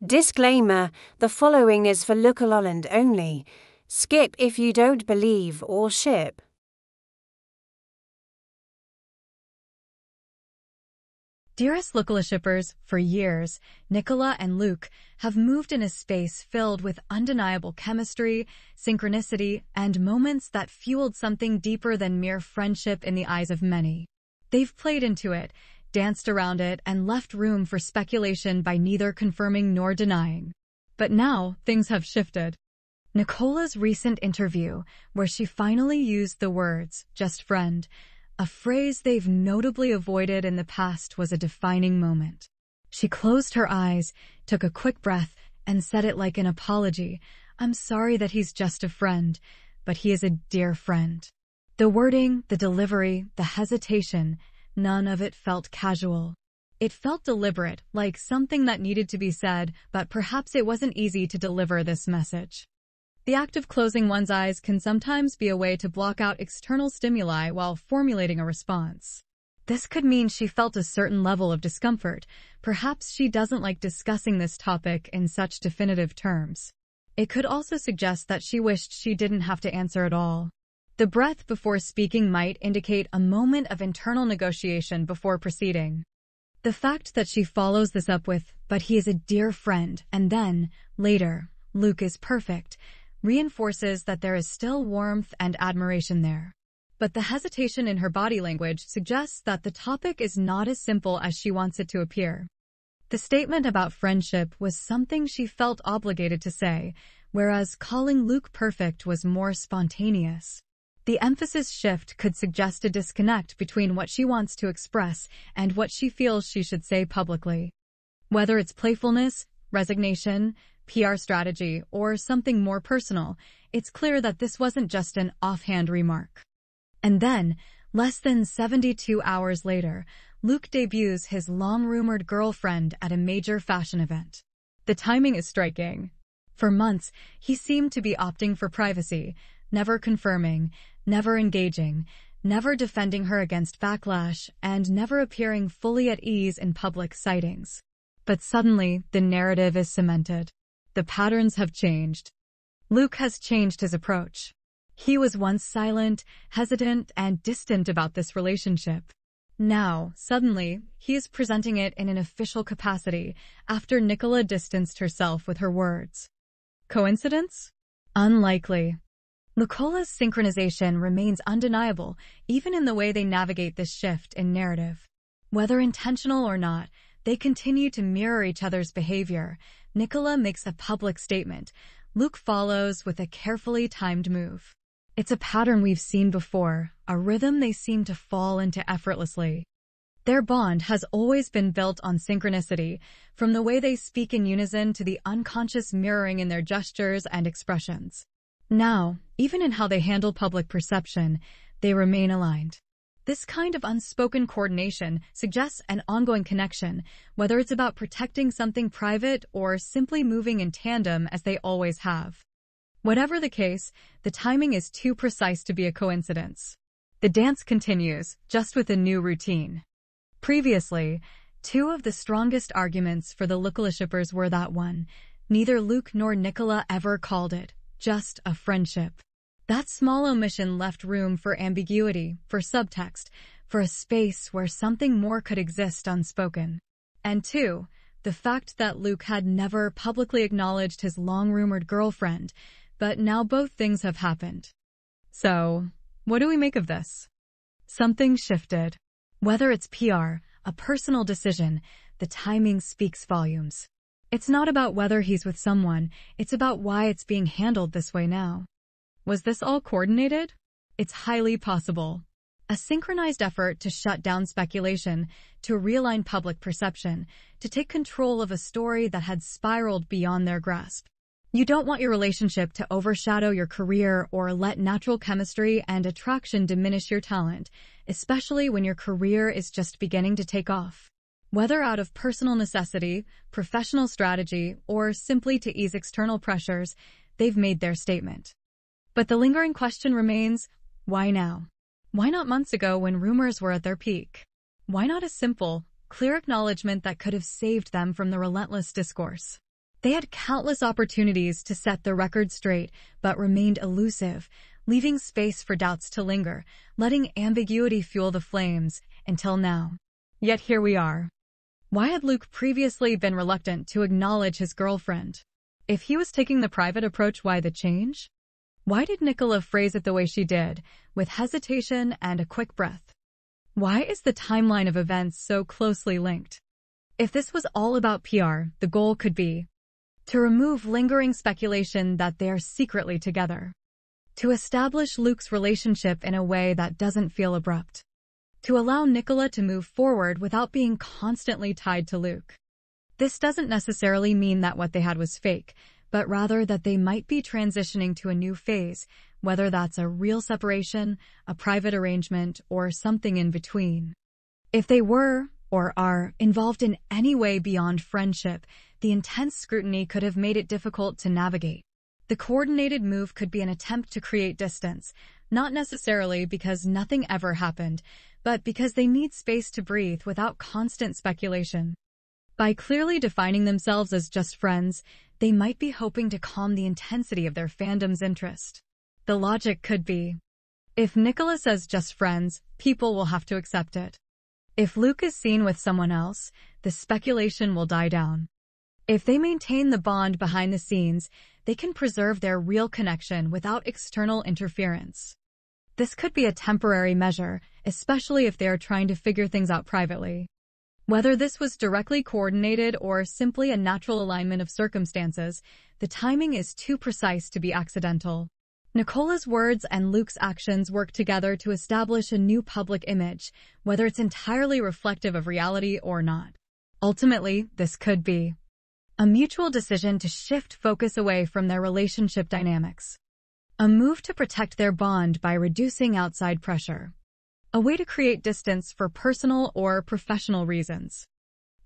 Disclaimer: the following is for Lookalolland only. Skip if you don't believe or ship. Dearest Lookalicippers, for years, Nicola and Luke have moved in a space filled with undeniable chemistry, synchronicity, and moments that fueled something deeper than mere friendship in the eyes of many. They've played into it, danced around it, and left room for speculation by neither confirming nor denying. But now, things have shifted. Nicola's recent interview, where she finally used the words, "just friend," a phrase they've notably avoided in the past, was a defining moment. She closed her eyes, took a quick breath, and said it like an apology. "I'm sorry that he's just a friend, but he is a dear friend." The wording, the delivery, the hesitation, none of it felt casual. It felt deliberate, like something that needed to be said, but perhaps it wasn't easy to deliver this message. The act of closing one's eyes can sometimes be a way to block out external stimuli while formulating a response. This could mean she felt a certain level of discomfort. Perhaps she doesn't like discussing this topic in such definitive terms. It could also suggest that she wished she didn't have to answer at all. The breath before speaking might indicate a moment of internal negotiation before proceeding. The fact that she follows this up with, "but he is a dear friend," and then, later, "Luke is perfect," reinforces that there is still warmth and admiration there. But the hesitation in her body language suggests that the topic is not as simple as she wants it to appear. The statement about friendship was something she felt obligated to say, whereas calling Luke perfect was more spontaneous. The emphasis shift could suggest a disconnect between what she wants to express and what she feels she should say publicly. Whether it's playfulness, resignation, PR strategy, or something more personal, it's clear that this wasn't just an offhand remark. And then, less than 72 hours later, Luke debuts his long-rumored girlfriend at a major fashion event. The timing is striking. For months, he seemed to be opting for privacy, never confirming, never engaging, never defending her against backlash, and never appearing fully at ease in public sightings. But suddenly, the narrative is cemented. The patterns have changed. Luke has changed his approach. He was once silent, hesitant, and distant about this relationship. Now, suddenly, he is presenting it in an official capacity after Nicola distanced herself with her words. Coincidence? Unlikely. Nicola's synchronization remains undeniable, even in the way they navigate this shift in narrative. Whether intentional or not, they continue to mirror each other's behavior. Nicola makes a public statement. Luke follows with a carefully timed move. It's a pattern we've seen before, a rhythm they seem to fall into effortlessly. Their bond has always been built on synchronicity, from the way they speak in unison to the unconscious mirroring in their gestures and expressions. Now, even in how they handle public perception, they remain aligned. This kind of unspoken coordination suggests an ongoing connection, whether it's about protecting something private or simply moving in tandem as they always have. Whatever the case, the timing is too precise to be a coincidence. The dance continues, just with a new routine. Previously, two of the strongest arguments for the Lookalicippers were that one. Neither Luke nor Nicola ever called it just a friendship. That small omission left room for ambiguity, for subtext, for a space where something more could exist unspoken. And two, the fact that Luke had never publicly acknowledged his long-rumored girlfriend, but now both things have happened. So, what do we make of this? Something shifted. Whether it's PR, a personal decision, the timing speaks volumes. It's not about whether he's with someone, it's about why it's being handled this way now. Was this all coordinated? It's highly possible. A synchronized effort to shut down speculation, to realign public perception, to take control of a story that had spiraled beyond their grasp. You don't want your relationship to overshadow your career or let natural chemistry and attraction diminish your talent, especially when your career is just beginning to take off. Whether out of personal necessity, professional strategy, or simply to ease external pressures, they've made their statement. But the lingering question remains, why now? Why not months ago when rumors were at their peak? Why not a simple, clear acknowledgement that could have saved them from the relentless discourse? They had countless opportunities to set the record straight, but remained elusive, leaving space for doubts to linger, letting ambiguity fuel the flames, until now. Yet here we are. Why had Luke previously been reluctant to acknowledge his girlfriend? If he was taking the private approach, why the change? Why did Nicola phrase it the way she did, with hesitation and a quick breath? Why is the timeline of events so closely linked? If this was all about PR, the goal could be to remove lingering speculation that they are secretly together, to establish Luke's relationship in a way that doesn't feel abrupt, to allow Nicola to move forward without being constantly tied to Luke. This doesn't necessarily mean that what they had was fake, but rather that they might be transitioning to a new phase, whether that's a real separation, a private arrangement, or something in between. If they were, or are, involved in any way beyond friendship, the intense scrutiny could have made it difficult to navigate. The coordinated move could be an attempt to create distance, not necessarily because nothing ever happened, but because they need space to breathe without constant speculation. By clearly defining themselves as just friends, they might be hoping to calm the intensity of their fandom's interest. The logic could be, if Nicola says just friends, people will have to accept it. If Luke is seen with someone else, the speculation will die down. If they maintain the bond behind the scenes, they can preserve their real connection without external interference. This could be a temporary measure, especially if they are trying to figure things out privately. Whether this was directly coordinated or simply a natural alignment of circumstances, the timing is too precise to be accidental. Nicola's words and Luke's actions work together to establish a new public image, whether it's entirely reflective of reality or not. Ultimately, this could be a mutual decision to shift focus away from their relationship dynamics. A move to protect their bond by reducing outside pressure. A way to create distance for personal or professional reasons.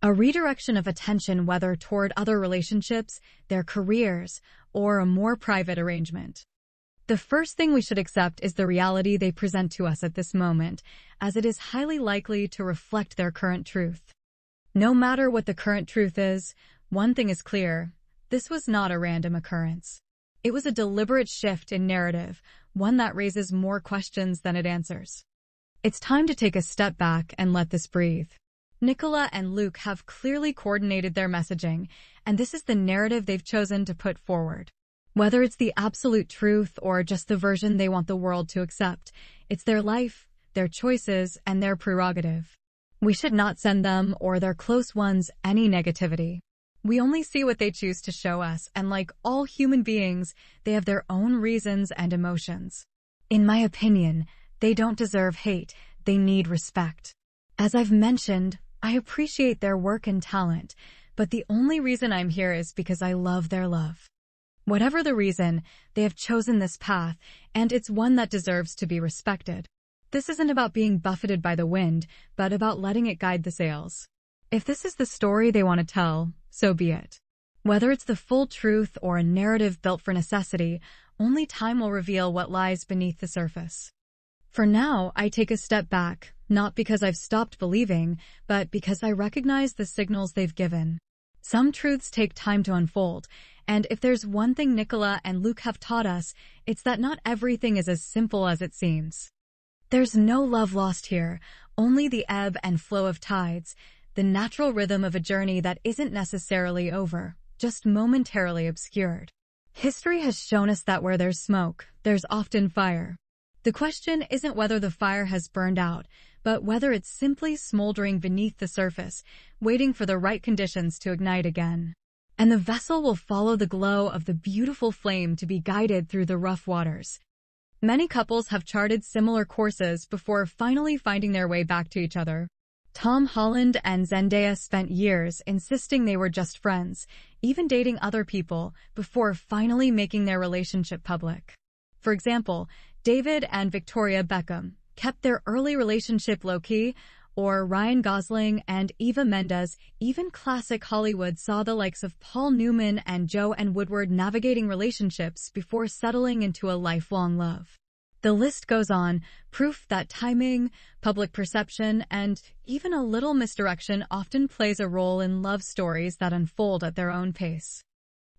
A redirection of attention whether toward other relationships, their careers, or a more private arrangement. The first thing we should accept is the reality they present to us at this moment, as it is highly likely to reflect their current truth. No matter what the current truth is, one thing is clear: this was not a random occurrence. It was a deliberate shift in narrative, one that raises more questions than it answers. It's time to take a step back and let this breathe. Nicola and Luke have clearly coordinated their messaging, and this is the narrative they've chosen to put forward. Whether it's the absolute truth or just the version they want the world to accept, it's their life, their choices, and their prerogative. We should not send them or their close ones any negativity. We only see what they choose to show us, and like all human beings, they have their own reasons and emotions. In my opinion, they don't deserve hate, they need respect. As I've mentioned, I appreciate their work and talent, but the only reason I'm here is because I love their love. Whatever the reason, they have chosen this path, and it's one that deserves to be respected. This isn't about being buffeted by the wind, but about letting it guide the sails. If this is the story they want to tell, so be it. Whether it's the full truth or a narrative built for necessity, only time will reveal what lies beneath the surface. For now, I take a step back, not because I've stopped believing, but because I recognize the signals they've given. Some truths take time to unfold, and if there's one thing Nicola and Luke have taught us, it's that not everything is as simple as it seems. There's no love lost here, only the ebb and flow of tides, the natural rhythm of a journey that isn't necessarily over, just momentarily obscured. History has shown us that where there's smoke, there's often fire. The question isn't whether the fire has burned out, but whether it's simply smoldering beneath the surface, waiting for the right conditions to ignite again. And the vessel will follow the glow of the beautiful flame to be guided through the rough waters. Many couples have charted similar courses before finally finding their way back to each other. Tom Holland and Zendaya spent years insisting they were just friends, even dating other people, before finally making their relationship public. For example, David and Victoria Beckham kept their early relationship low-key, or Ryan Gosling and Eva Mendes. Even classic Hollywood saw the likes of Paul Newman and Joe and Woodward navigating relationships before settling into a lifelong love. The list goes on, proof that timing, public perception, and even a little misdirection often plays a role in love stories that unfold at their own pace.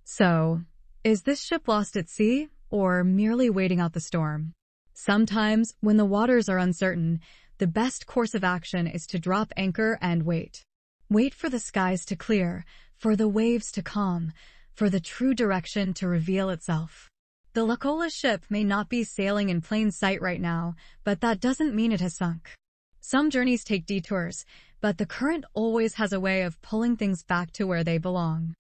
So, is this ship lost at sea, or merely waiting out the storm? Sometimes, when the waters are uncertain, the best course of action is to drop anchor and wait. Wait for the skies to clear, for the waves to calm, for the true direction to reveal itself. The Lakola ship may not be sailing in plain sight right now, but that doesn't mean it has sunk. Some journeys take detours, but the current always has a way of pulling things back to where they belong.